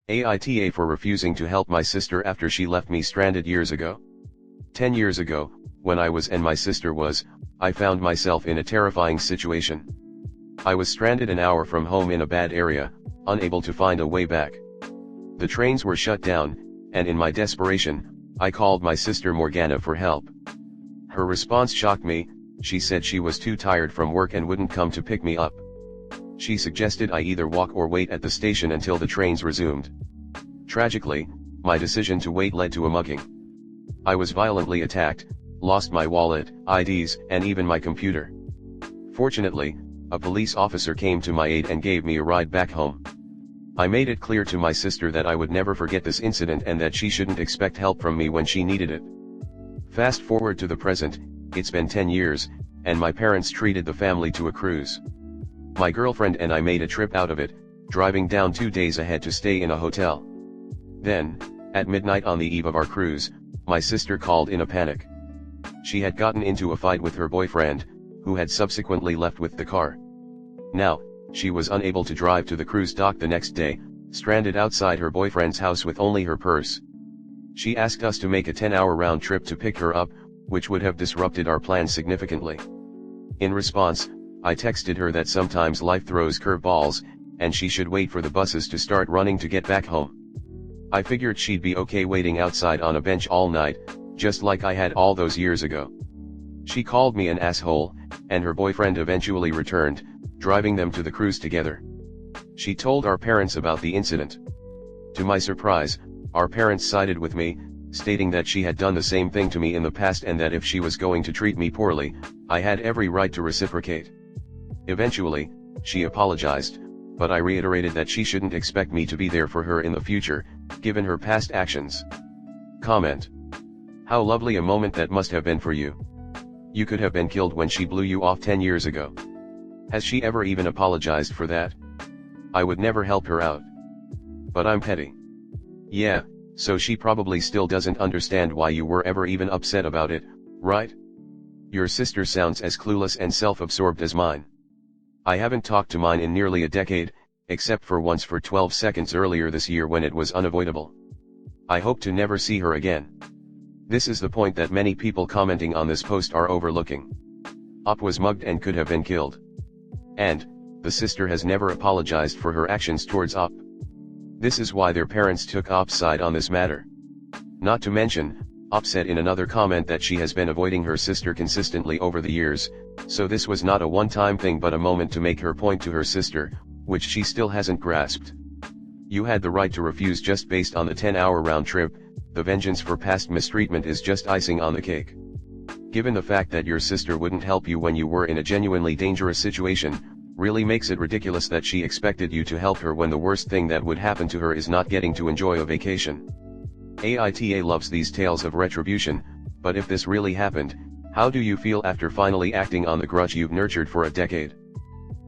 AITA for refusing to help my sister after she left me stranded years ago. 10 years ago, when I was and my sister was, I found myself in a terrifying situation. I was stranded an hour from home in a bad area, unable to find a way back. The trains were shut down, and in my desperation, I called my sister Morgana for help. Her response shocked me. She said she was too tired from work and wouldn't come to pick me up. She suggested I either walk or wait at the station until the trains resumed. Tragically, my decision to wait led to a mugging. I was violently attacked, lost my wallet, IDs, and even my computer. Fortunately, a police officer came to my aid and gave me a ride back home. I made it clear to my sister that I would never forget this incident and that she shouldn't expect help from me when she needed it. Fast forward to the present, it's been 10 years, and my parents treated the family to a cruise. My girlfriend and I made a trip out of it, driving down 2 days ahead to stay in a hotel. Then, at midnight on the eve of our cruise, my sister called in a panic. She had gotten into a fight with her boyfriend, who had subsequently left with the car. Now, she was unable to drive to the cruise dock the next day, stranded outside her boyfriend's house with only her purse. She asked us to make a 10-hour round trip to pick her up, which would have disrupted our plans significantly. In response, I texted her that sometimes life throws curveballs, and she should wait for the buses to start running to get back home. I figured she'd be okay waiting outside on a bench all night, just like I had all those years ago. She called me an asshole, and her boyfriend eventually returned, driving them to the cruise together. She told our parents about the incident. To my surprise, our parents sided with me, stating that she had done the same thing to me in the past and that if she was going to treat me poorly, I had every right to reciprocate. Eventually, she apologized, but I reiterated that she shouldn't expect me to be there for her in the future, given her past actions. Comment. How lovely a moment that must have been for you. You could have been killed when she blew you off 10 years ago. Has she ever even apologized for that? I would never help her out. But I'm petty. Yeah, so she probably still doesn't understand why you were ever even upset about it, right? Your sister sounds as clueless and self-absorbed as mine. I haven't talked to mine in nearly a decade, except for once for 12 seconds earlier this year when it was unavoidable. I hope to never see her again. This is the point that many people commenting on this post are overlooking. Op was mugged and could have been killed. And, the sister has never apologized for her actions towards Op. This is why their parents took Op's side on this matter. Not to mention, Op said in another comment that she has been avoiding her sister consistently over the years, so this was not a one-time thing but a moment to make her point to her sister, which she still hasn't grasped. You had the right to refuse just based on the 10-hour round trip. The vengeance for past mistreatment is just icing on the cake. Given the fact that your sister wouldn't help you when you were in a genuinely dangerous situation, really makes it ridiculous that she expected you to help her when the worst thing that would happen to her is not getting to enjoy a vacation. AITA loves these tales of retribution, but if this really happened, how do you feel after finally acting on the grudge you've nurtured for a decade?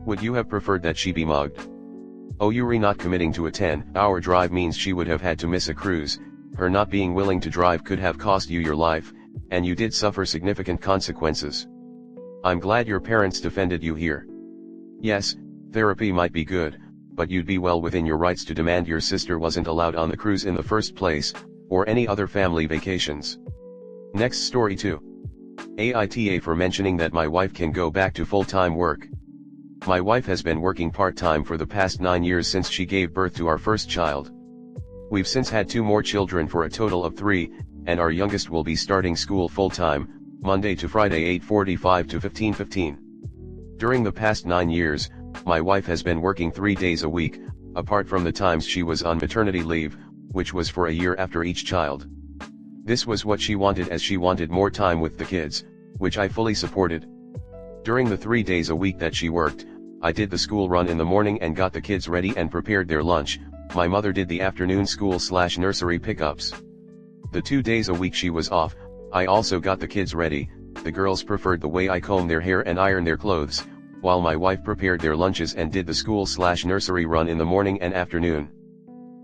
Would you have preferred that she be mugged? Oh, Yuri, not committing to a 10-hour drive means she would have had to miss a cruise. Her not being willing to drive could have cost you your life, and you did suffer significant consequences. I'm glad your parents defended you here. Yes, therapy might be good, but you'd be well within your rights to demand your sister wasn't allowed on the cruise in the first place, or any other family vacations. Next story 2. AITA for mentioning that my wife can go back to full-time work. My wife has been working part-time for the past 9 years since she gave birth to our first child. We've since had 2 more children for a total of 3, and our youngest will be starting school full-time, Monday to Friday 8:45 to 15:15. During the past 9 years, my wife has been working 3 days a week, apart from the times she was on maternity leave, which was for a year after each child. This was what she wanted, as she wanted more time with the kids, which I fully supported. During the 3 days a week that she worked, I did the school run in the morning and got the kids ready and prepared their lunch. My mother did the afternoon school/nursery pickups. The 2 days a week she was off, I also got the kids ready. The girls preferred the way I comb their hair and iron their clothes, while my wife prepared their lunches and did the school/nursery run in the morning and afternoon.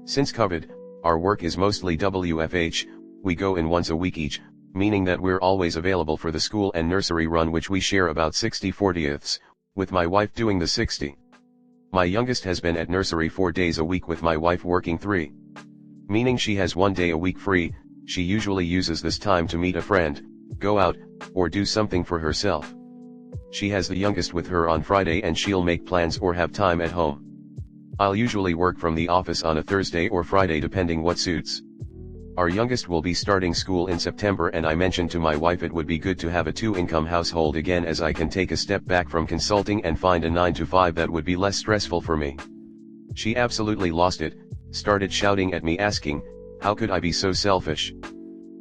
Since COVID, our work is mostly WFH, we go in once a week each, meaning that we're always available for the school and nursery run, which we share about 60/40ths, with my wife doing the 60. My youngest has been at nursery 4 days a week with my wife working 3. Meaning she has 1 day a week free. She usually uses this time to meet a friend, go out, or do something for herself. She has the youngest with her on Friday and she'll make plans or have time at home. I'll usually work from the office on a Thursday or Friday depending what suits. Our youngest will be starting school in September and I mentioned to my wife it would be good to have a 2-income household again, as I can take a step back from consulting and find a 9 to 5 that would be less stressful for me. She absolutely lost it, started shouting at me asking, how could I be so selfish?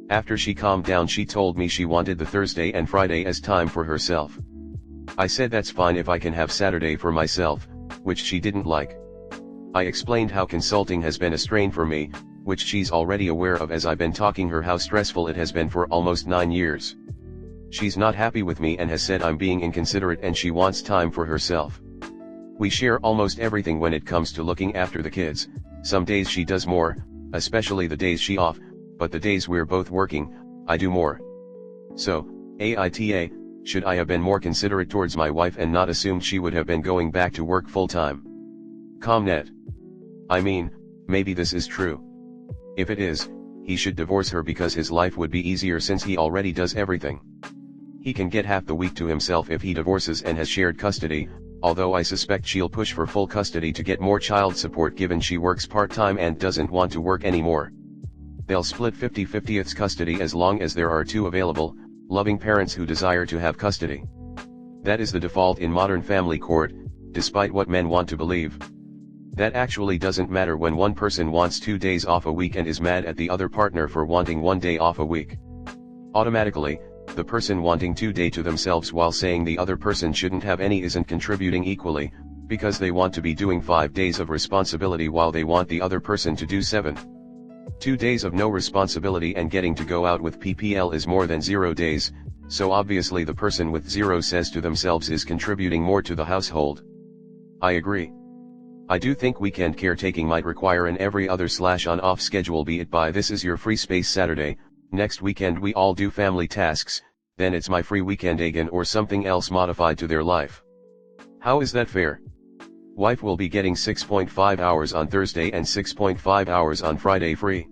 After she calmed down she told me she wanted the Thursday and Friday as time for herself. I said that's fine if I can have Saturday for myself, which she didn't like. I explained how consulting has been a strain for me, which she's already aware of, as I've been talking her how stressful it has been for almost 9 years. She's not happy with me and has said I'm being inconsiderate and she wants time for herself. We share almost everything when it comes to looking after the kids. Some days she does more, especially the days she off, but the days we're both working, I do more. So, AITA, should I have been more considerate towards my wife and not assumed she would have been going back to work full time? Comnet. I mean, maybe this is true. If it is, he should divorce her because his life would be easier since he already does everything. He can get half the week to himself if he divorces and has shared custody, although I suspect she'll push for full custody to get more child support given she works part-time and doesn't want to work anymore. They'll split 50-50 custody as long as there are 2 available, loving parents who desire to have custody. That is the default in modern family court, despite what men want to believe. That actually doesn't matter when one person wants 2 days off a week and is mad at the other partner for wanting 1 day off a week. Automatically, the person wanting 2 days to themselves while saying the other person shouldn't have any isn't contributing equally, because they want to be doing 5 days of responsibility while they want the other person to do 7. 2 days of no responsibility and getting to go out with PPL is more than 0 days, so obviously the person with 0 says to themselves is contributing more to the household. I agree. I do think weekend caretaking might require an every other/on-off schedule, be it by this is your free space Saturday, next weekend we all do family tasks, then it's my free weekend again, or something else modified to their life. How is that fair? Wife will be getting 6.5 hours on Thursday and 6.5 hours on Friday free.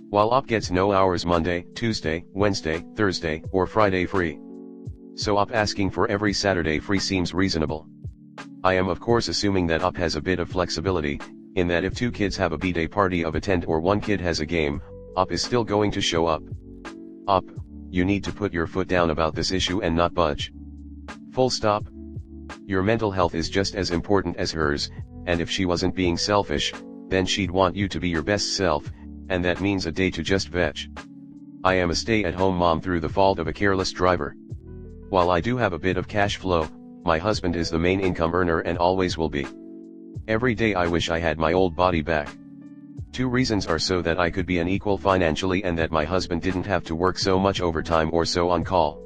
While op gets no hours Monday, Tuesday, Wednesday, Thursday, or Friday free. So op asking for every Saturday free seems reasonable. I am of course assuming that op has a bit of flexibility, in that if 2 kids have a B-day party of attend or 1 kid has a game, op is still going to show up. Op, you need to put your foot down about this issue and not budge. Full stop. Your mental health is just as important as hers, and if she wasn't being selfish, then she'd want you to be your best self, and that means a day to just veg. I am a stay-at-home mom through the fault of a careless driver. While I do have a bit of cash flow, my husband is the main income earner and always will be. Every day I wish I had my old body back. 2 reasons are so that I could be an equal financially and that my husband didn't have to work so much overtime or so on call.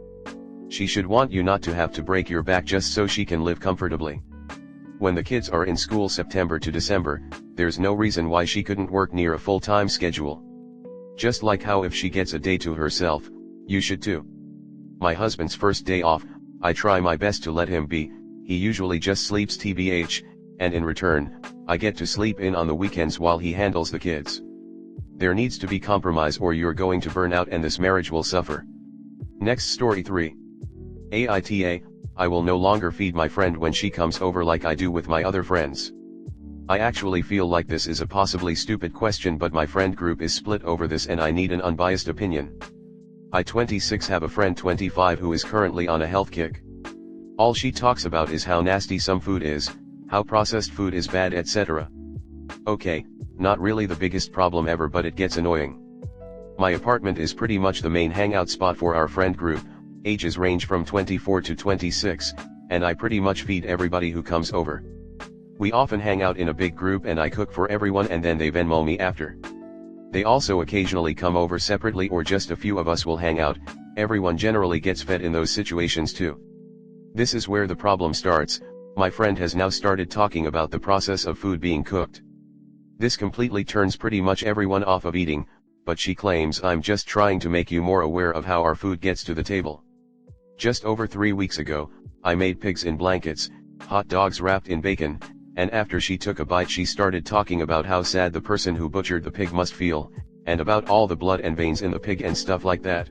She should want you not to have to break your back just so she can live comfortably. When the kids are in school September to December, there's no reason why she couldn't work near a full-time schedule. Just like how if she gets a day to herself, you should too. My husband's first day off, I try my best to let him be, he usually just sleeps tbh, and in return, I get to sleep in on the weekends while he handles the kids. There needs to be compromise or you're going to burn out and this marriage will suffer. Next story 3. AITA, I will no longer feed my friend when she comes over like I do with my other friends. I actually feel like this is a possibly stupid question, but my friend group is split over this and I need an unbiased opinion. I 26 have a friend 25 who is currently on a health kick. All she talks about is how nasty some food is, how processed food is bad, etc. Okay, not really the biggest problem ever, but it gets annoying. My apartment is pretty much the main hangout spot for our friend group, ages range from 24 to 26, and I pretty much feed everybody who comes over. We often hang out in a big group and I cook for everyone and then they Venmo me after. They also occasionally come over separately or just a few of us will hang out, everyone generally gets fed in those situations too. This is where the problem starts. My friend has now started talking about the process of food being cooked. This completely turns pretty much everyone off of eating, but she claims I'm just trying to make you more aware of how our food gets to the table. Just over 3 weeks ago, I made pigs in blankets, hot dogs wrapped in bacon, And after she took a bite she started talking about how sad the person who butchered the pig must feel, and about all the blood and veins in the pig and stuff like that.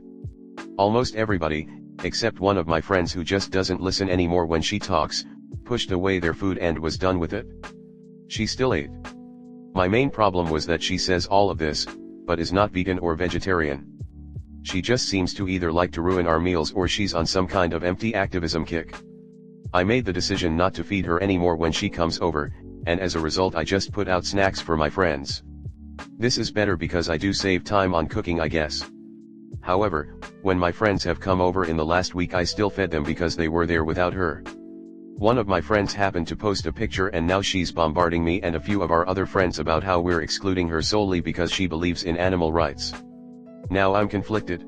Almost everybody, except one of my friends who just doesn't listen anymore when she talks, pushed away their food and was done with it. She still ate. My main problem was that she says all of this, but is not vegan or vegetarian. She just seems to either like to ruin our meals or she's on some kind of empty activism kick. I made the decision not to feed her anymore when she comes over, and as a result I just put out snacks for my friends. This is better because I do save time on cooking, I guess. However, when my friends have come over in the last week I still fed them because they were there without her. One of my friends happened to post a picture and now she's bombarding me and a few of our other friends about how we're excluding her solely because she believes in animal rights. Now I'm conflicted.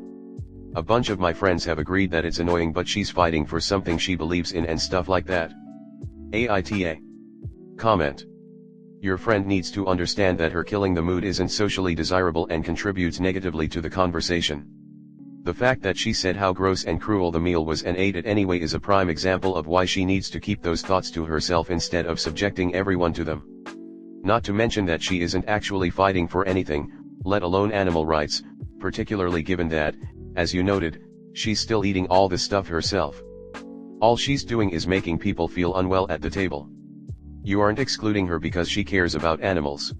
A bunch of my friends have agreed that it's annoying but she's fighting for something she believes in and stuff like that. AITA. Comment. Your friend needs to understand that her killing the mood isn't socially desirable and contributes negatively to the conversation. The fact that she said how gross and cruel the meal was and ate it anyway is a prime example of why she needs to keep those thoughts to herself instead of subjecting everyone to them. Not to mention that she isn't actually fighting for anything, let alone animal rights, particularly given that, as you noted, she's still eating all the stuff herself. All she's doing is making people feel unwell at the table. You aren't excluding her because she cares about animals.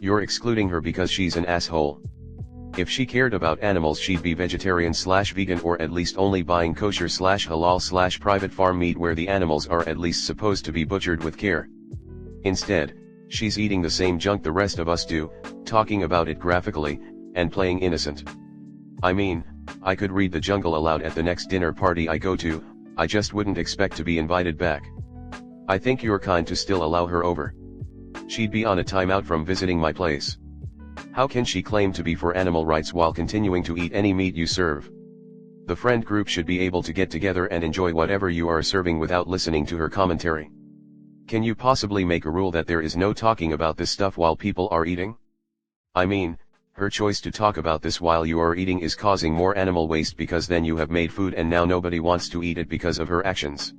You're excluding her because she's an asshole. If she cared about animals she'd be vegetarian/vegan or at least only buying kosher/halal/private farm meat where the animals are at least supposed to be butchered with care. Instead, she's eating the same junk the rest of us do, talking about it graphically, and playing innocent. I mean, I could read The Jungle aloud at the next dinner party I go to, I just wouldn't expect to be invited back. I think you're kind to still allow her over. She'd be on a timeout from visiting my place. How can she claim to be for animal rights while continuing to eat any meat you serve? The friend group should be able to get together and enjoy whatever you are serving without listening to her commentary. Can you possibly make a rule that there is no talking about this stuff while people are eating? I mean, her choice to talk about this while you are eating is causing more animal waste because then you have made food and now nobody wants to eat it because of her actions.